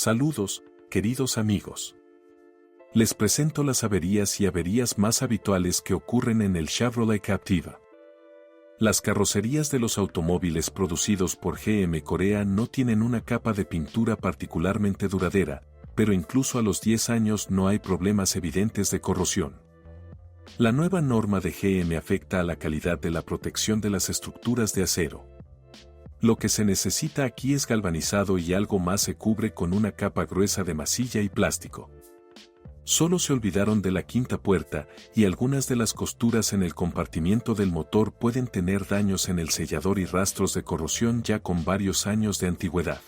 Saludos, queridos amigos. Les presento las averías y averías más habituales que ocurren en el Chevrolet Captiva. Las carrocerías de los automóviles producidos por GM Corea no tienen una capa de pintura particularmente duradera, pero incluso a los 10 años no hay problemas evidentes de corrosión. La nueva norma de GM afecta a la calidad de la protección de las estructuras de acero. Lo que se necesita aquí es galvanizado y algo más se cubre con una capa gruesa de masilla y plástico. Solo se olvidaron de la quinta puerta y algunas de las costuras en el compartimiento del motor pueden tener daños en el sellador y rastros de corrosión ya con varios años de antigüedad.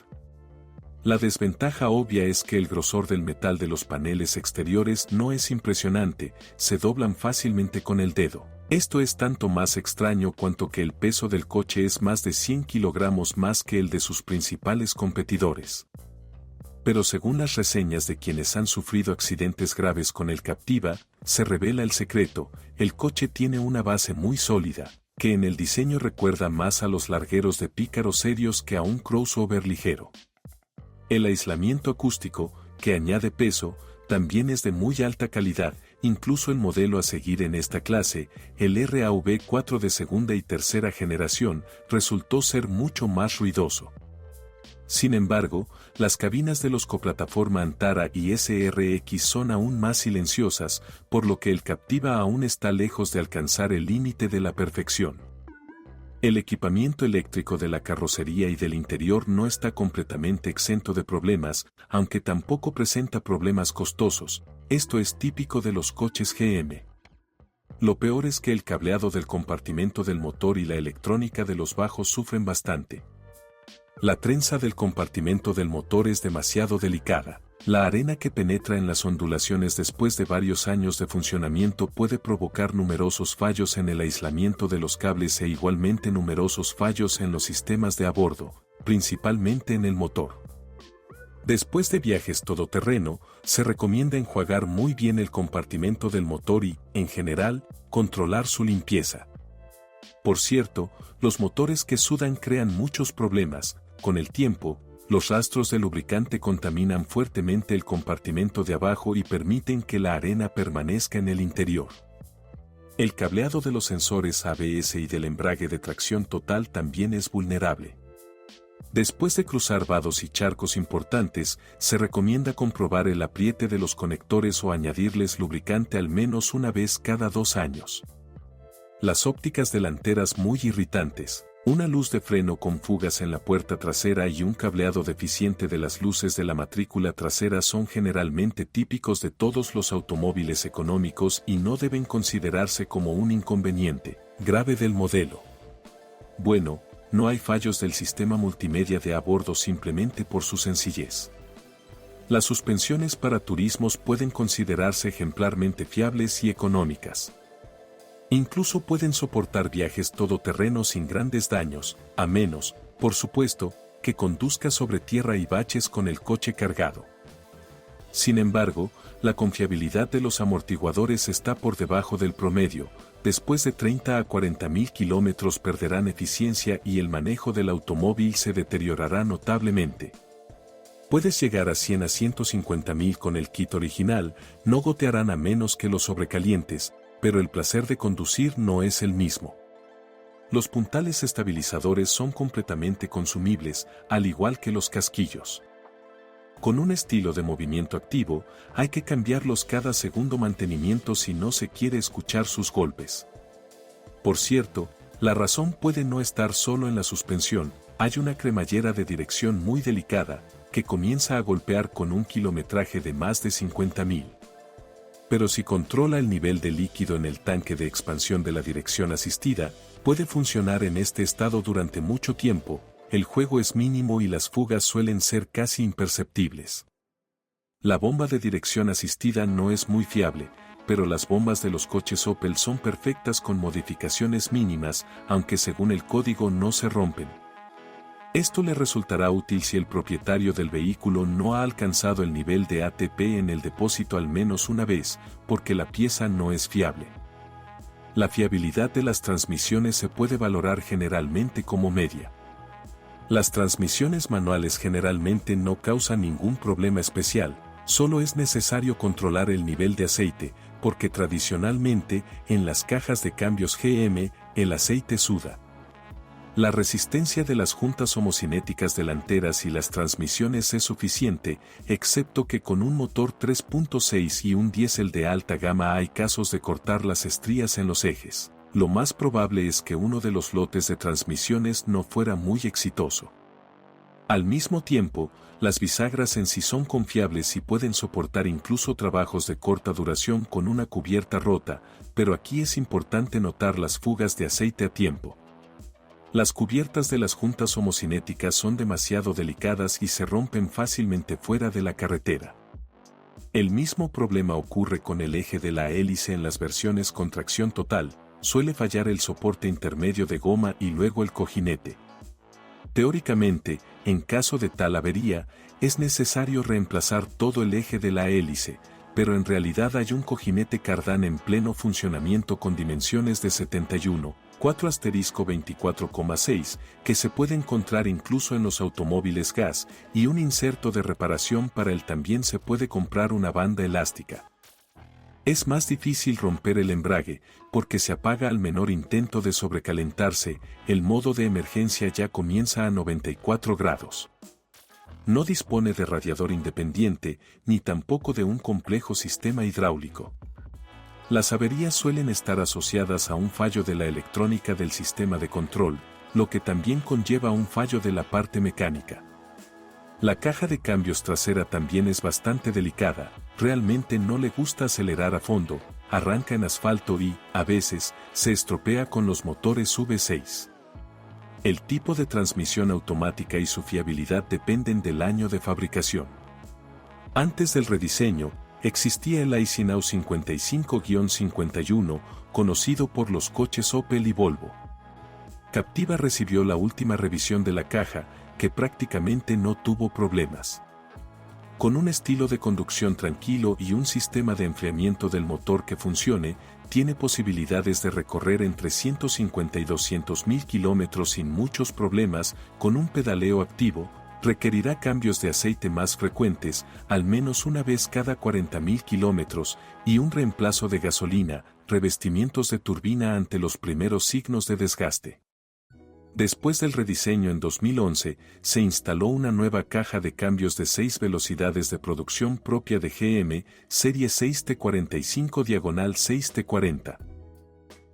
La desventaja obvia es que el grosor del metal de los paneles exteriores no es impresionante, se doblan fácilmente con el dedo. Esto es tanto más extraño cuanto que el peso del coche es más de 100 kilogramos más que el de sus principales competidores. Pero según las reseñas de quienes han sufrido accidentes graves con el Captiva, se revela el secreto: el coche tiene una base muy sólida, que en el diseño recuerda más a los largueros de pícaros serios que a un crossover ligero. El aislamiento acústico, que añade peso, también es de muy alta calidad. Incluso el modelo a seguir en esta clase, el RAV4 de segunda y tercera generación, resultó ser mucho más ruidoso. Sin embargo, las cabinas de los coplataforma Antara y SRX son aún más silenciosas, por lo que el Captiva aún está lejos de alcanzar el límite de la perfección. El equipamiento eléctrico de la carrocería y del interior no está completamente exento de problemas, aunque tampoco presenta problemas costosos. Esto es típico de los coches GM. Lo peor es que el cableado del compartimento del motor y la electrónica de los bajos sufren bastante. La trenza del compartimento del motor es demasiado delicada. La arena que penetra en las ondulaciones después de varios años de funcionamiento puede provocar numerosos fallos en el aislamiento de los cables e igualmente numerosos fallos en los sistemas de a bordo, principalmente en el motor. Después de viajes todoterreno, se recomienda enjuagar muy bien el compartimento del motor y, en general, controlar su limpieza. Por cierto, los motores que sudan crean muchos problemas. Con el tiempo, los rastros de lubricante contaminan fuertemente el compartimento de abajo y permiten que la arena permanezca en el interior. El cableado de los sensores ABS y del embrague de tracción total también es vulnerable. Después de cruzar vados y charcos importantes, se recomienda comprobar el apriete de los conectores o añadirles lubricante al menos una vez cada 2 años. Las ópticas delanteras muy irritantes. Una luz de freno con fugas en la puerta trasera y un cableado deficiente de las luces de la matrícula trasera son generalmente típicos de todos los automóviles económicos y no deben considerarse como un inconveniente grave del modelo. Bueno, no hay fallos del sistema multimedia de a bordo simplemente por su sencillez. Las suspensiones para turismos pueden considerarse ejemplarmente fiables y económicas. Incluso pueden soportar viajes todoterreno sin grandes daños, a menos, por supuesto, que conduzca sobre tierra y baches con el coche cargado. Sin embargo, la confiabilidad de los amortiguadores está por debajo del promedio. Después de 30 a 40 mil kilómetros perderán eficiencia y el manejo del automóvil se deteriorará notablemente. Puedes llegar a 100 a 150 mil con el kit original, no gotearán a menos que los sobrecalientes, pero el placer de conducir no es el mismo. Los puntales estabilizadores son completamente consumibles, al igual que los casquillos. Con un estilo de movimiento activo, hay que cambiarlos cada segundo mantenimiento si no se quiere escuchar sus golpes. Por cierto, la razón puede no estar solo en la suspensión. Hay una cremallera de dirección muy delicada, que comienza a golpear con un kilometraje de más de 50.000. Pero si controla el nivel de líquido en el tanque de expansión de la dirección asistida, puede funcionar en este estado durante mucho tiempo. El juego es mínimo y las fugas suelen ser casi imperceptibles. La bomba de dirección asistida no es muy fiable, pero las bombas de los coches Opel son perfectas con modificaciones mínimas, aunque según el código no se rompen. Esto le resultará útil si el propietario del vehículo no ha alcanzado el nivel de ATP en el depósito al menos una vez, porque la pieza no es fiable. La fiabilidad de las transmisiones se puede valorar generalmente como media. Las transmisiones manuales generalmente no causan ningún problema especial, solo es necesario controlar el nivel de aceite, porque tradicionalmente, en las cajas de cambios GM, el aceite suda. La resistencia de las juntas homocinéticas delanteras y las transmisiones es suficiente, excepto que con un motor 3.6 y un diésel de alta gama hay casos de cortar las estrías en los ejes. Lo más probable es que uno de los lotes de transmisiones no fuera muy exitoso. Al mismo tiempo, las bisagras en sí son confiables y pueden soportar incluso trabajos de corta duración con una cubierta rota, pero aquí es importante notar las fugas de aceite a tiempo. Las cubiertas de las juntas homocinéticas son demasiado delicadas y se rompen fácilmente fuera de la carretera. El mismo problema ocurre con el eje de la hélice en las versiones con tracción total, suele fallar el soporte intermedio de goma y luego el cojinete. Teóricamente, en caso de tal avería, es necesario reemplazar todo el eje de la hélice, pero en realidad hay un cojinete cardán en pleno funcionamiento con dimensiones de 71, 4*24,6, que se puede encontrar incluso en los automóviles gas, y un inserto de reparación para él también se puede comprar una banda elástica. Es más difícil romper el embrague, porque se apaga al menor intento de sobrecalentarse, el modo de emergencia ya comienza a 94 grados. No dispone de radiador independiente, ni tampoco de un complejo sistema hidráulico. Las averías suelen estar asociadas a un fallo de la electrónica del sistema de control, lo que también conlleva un fallo de la parte mecánica. La caja de cambios trasera también es bastante delicada, realmente no le gusta acelerar a fondo, arranca en asfalto y, a veces, se estropea con los motores V6. El tipo de transmisión automática y su fiabilidad dependen del año de fabricación. Antes del rediseño, existía el Eisenau 55-51, conocido por los coches Opel y Volvo. Captiva recibió la última revisión de la caja, que prácticamente no tuvo problemas. Con un estilo de conducción tranquilo y un sistema de enfriamiento del motor que funcione, tiene posibilidades de recorrer entre 150 y 200.000 kilómetros sin muchos problemas. Con un pedaleo activo, requerirá cambios de aceite más frecuentes, al menos una vez cada 40.000 kilómetros, y un reemplazo de gasolina, revestimientos de turbina ante los primeros signos de desgaste. Después del rediseño en 2011, se instaló una nueva caja de cambios de 6 velocidades de producción propia de GM, serie 6T45/6T40.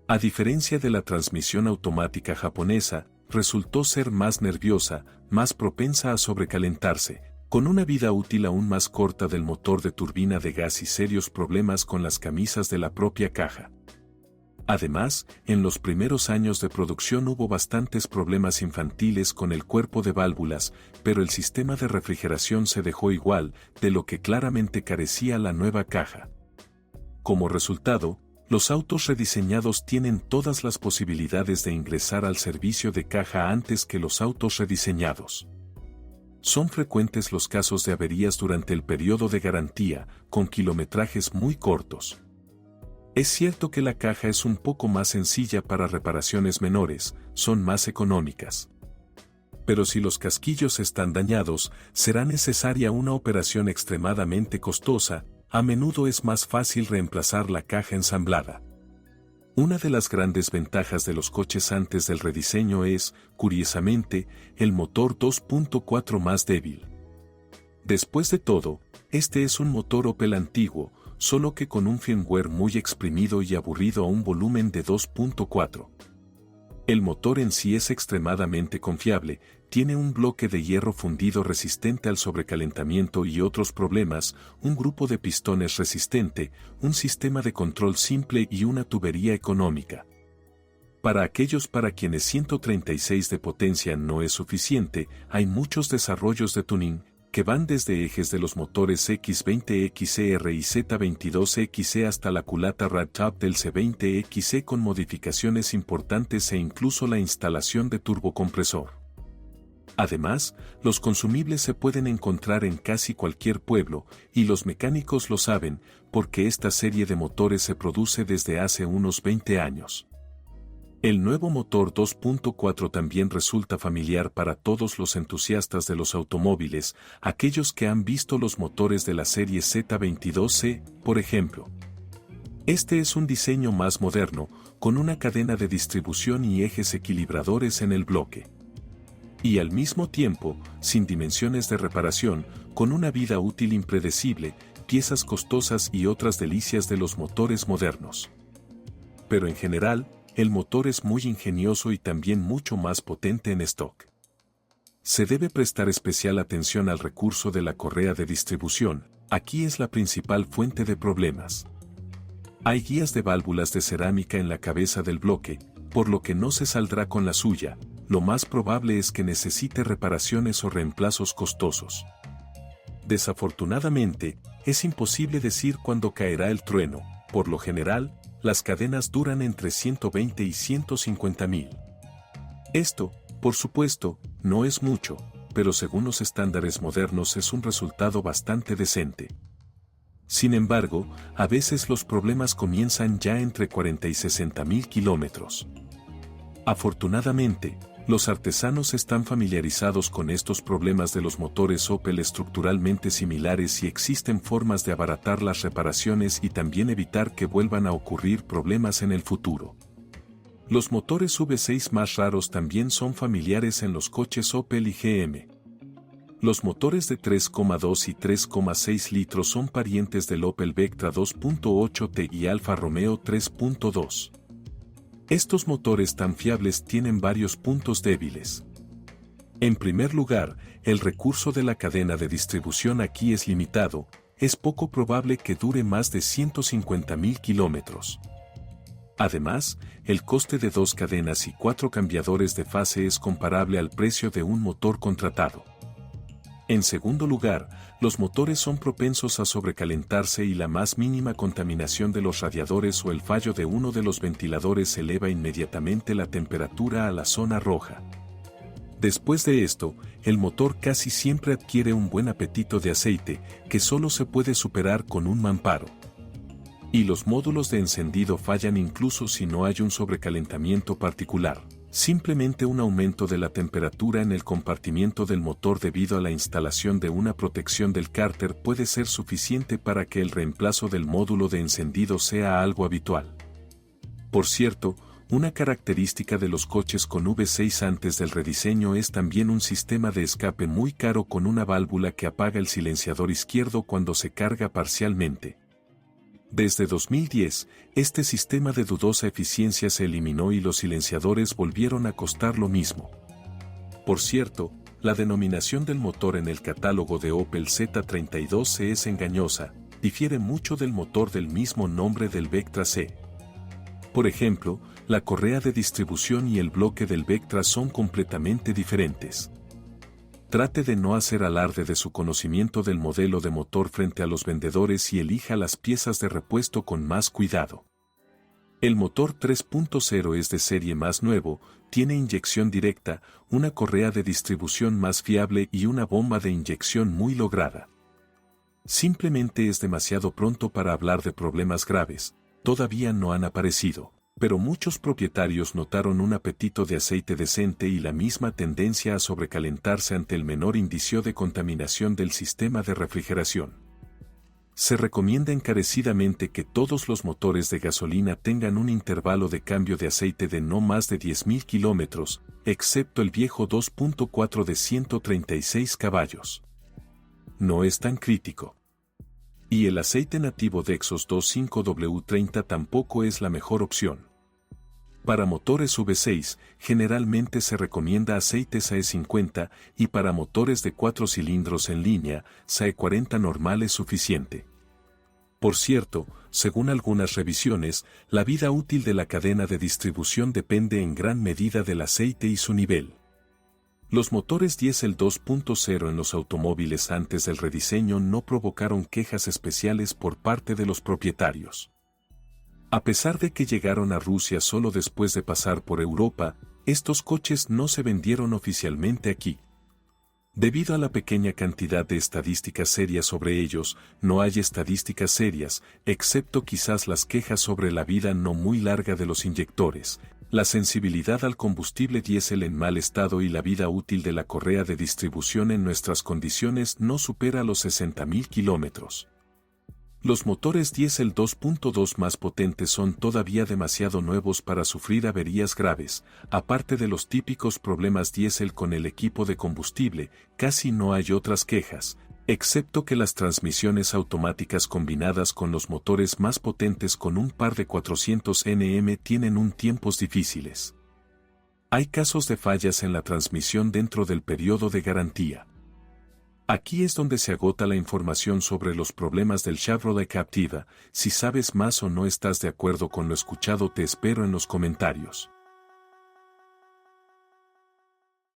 A diferencia de la transmisión automática japonesa, resultó ser más nerviosa, más propensa a sobrecalentarse, con una vida útil aún más corta del motor de turbina de gas y serios problemas con las camisas de la propia caja. Además, en los primeros años de producción hubo bastantes problemas infantiles con el cuerpo de válvulas, pero el sistema de refrigeración se dejó igual, de lo que claramente carecía la nueva caja. Como resultado, los autos rediseñados tienen todas las posibilidades de ingresar al servicio de caja antes que los autos rediseñados. Son frecuentes los casos de averías durante el periodo de garantía, con kilometrajes muy cortos. Es cierto que la caja es un poco más sencilla para reparaciones menores, son más económicas. Pero si los casquillos están dañados, será necesaria una operación extremadamente costosa, a menudo es más fácil reemplazar la caja ensamblada. Una de las grandes ventajas de los coches antes del rediseño es, curiosamente, el motor 2.4 más débil. Después de todo, este es un motor Opel antiguo, solo que con un firmware muy exprimido y aburrido a un volumen de 2.4. El motor en sí es extremadamente confiable, tiene un bloque de hierro fundido resistente al sobrecalentamiento y otros problemas, un grupo de pistones resistente, un sistema de control simple y una tubería económica. Para aquellos para quienes 136 de potencia no es suficiente, hay muchos desarrollos de tuning, que van desde ejes de los motores X20XR y Z22XE hasta la culata ragtop del C20XE con modificaciones importantes e incluso la instalación de turbocompresor. Además, los consumibles se pueden encontrar en casi cualquier pueblo, y los mecánicos lo saben, porque esta serie de motores se produce desde hace unos 20 años. El nuevo motor 2.4 también resulta familiar para todos los entusiastas de los automóviles, aquellos que han visto los motores de la serie Z22C, por ejemplo. Este es un diseño más moderno, con una cadena de distribución y ejes equilibradores en el bloque. Y al mismo tiempo, sin dimensiones de reparación, con una vida útil impredecible, piezas costosas y otras delicias de los motores modernos. Pero en general, el motor es muy ingenioso y también mucho más potente en stock. Se debe prestar especial atención al recurso de la correa de distribución, aquí es la principal fuente de problemas. Hay guías de válvulas de cerámica en la cabeza del bloque, por lo que no se saldrá con la suya, lo más probable es que necesite reparaciones o reemplazos costosos. Desafortunadamente, es imposible decir cuándo caerá el trueno, por lo general, las cadenas duran entre 120 y 150.000. Esto, por supuesto, no es mucho, pero según los estándares modernos es un resultado bastante decente. Sin embargo, a veces los problemas comienzan ya entre 40 y 60.000 kilómetros. Afortunadamente, los artesanos están familiarizados con estos problemas de los motores Opel estructuralmente similares y existen formas de abaratar las reparaciones y también evitar que vuelvan a ocurrir problemas en el futuro. Los motores V6 más raros también son familiares en los coches Opel y GM. Los motores de 3,2 y 3,6 litros son parientes del Opel Vectra 2.8T y Alfa Romeo 3.2. Estos motores tan fiables tienen varios puntos débiles. En primer lugar, el recurso de la cadena de distribución aquí es limitado, es poco probable que dure más de 150.000 kilómetros. Además, el coste de 2 cadenas y 4 cambiadores de fase es comparable al precio de un motor contratado. En segundo lugar, los motores son propensos a sobrecalentarse y la más mínima contaminación de los radiadores o el fallo de uno de los ventiladores eleva inmediatamente la temperatura a la zona roja. Después de esto, el motor casi siempre adquiere un buen apetito de aceite, que solo se puede superar con un mamparo. Y los módulos de encendido fallan incluso si no hay un sobrecalentamiento particular. Simplemente un aumento de la temperatura en el compartimiento del motor debido a la instalación de una protección del cárter puede ser suficiente para que el reemplazo del módulo de encendido sea algo habitual. Por cierto, una característica de los coches con V6 antes del rediseño es también un sistema de escape muy caro con una válvula que apaga el silenciador izquierdo cuando se carga parcialmente. Desde 2010, este sistema de dudosa eficiencia se eliminó y los silenciadores volvieron a costar lo mismo. Por cierto, la denominación del motor en el catálogo de Opel Z32C es engañosa, difiere mucho del motor del mismo nombre del Vectra C. Por ejemplo, la correa de distribución y el bloque del Vectra son completamente diferentes. Trate de no hacer alarde de su conocimiento del modelo de motor frente a los vendedores y elija las piezas de repuesto con más cuidado. El motor 3.0 es de serie más nuevo, tiene inyección directa, una correa de distribución más fiable y una bomba de inyección muy lograda. Simplemente es demasiado pronto para hablar de problemas graves, todavía no han aparecido. Pero muchos propietarios notaron un apetito de aceite decente y la misma tendencia a sobrecalentarse ante el menor indicio de contaminación del sistema de refrigeración. Se recomienda encarecidamente que todos los motores de gasolina tengan un intervalo de cambio de aceite de no más de 10.000 kilómetros, excepto el viejo 2.4 de 136 caballos. No es tan crítico. Y el aceite nativo de Exos 25W30 tampoco es la mejor opción. Para motores V6, generalmente se recomienda aceite SAE50 y para motores de 4 cilindros en línea, SAE40 normal es suficiente. Por cierto, según algunas revisiones, la vida útil de la cadena de distribución depende en gran medida del aceite y su nivel. Los motores diésel 2.0 en los automóviles antes del rediseño no provocaron quejas especiales por parte de los propietarios. A pesar de que llegaron a Rusia solo después de pasar por Europa, estos coches no se vendieron oficialmente aquí. Debido a la pequeña cantidad de estadísticas serias sobre ellos, no hay estadísticas serias, excepto quizás las quejas sobre la vida no muy larga de los inyectores, La sensibilidad al combustible diésel en mal estado y la vida útil de la correa de distribución en nuestras condiciones no supera los 60.000 kilómetros. Los motores diésel 2.2 más potentes son todavía demasiado nuevos para sufrir averías graves. Aparte de los típicos problemas diésel con el equipo de combustible, casi no hay otras quejas, excepto que las transmisiones automáticas combinadas con los motores más potentes con un par de 400 Nm tienen tiempos difíciles. Hay casos de fallas en la transmisión dentro del periodo de garantía. Aquí es donde se agota la información sobre los problemas del Chevrolet Captiva. Si sabes más o no estás de acuerdo con lo escuchado, te espero en los comentarios.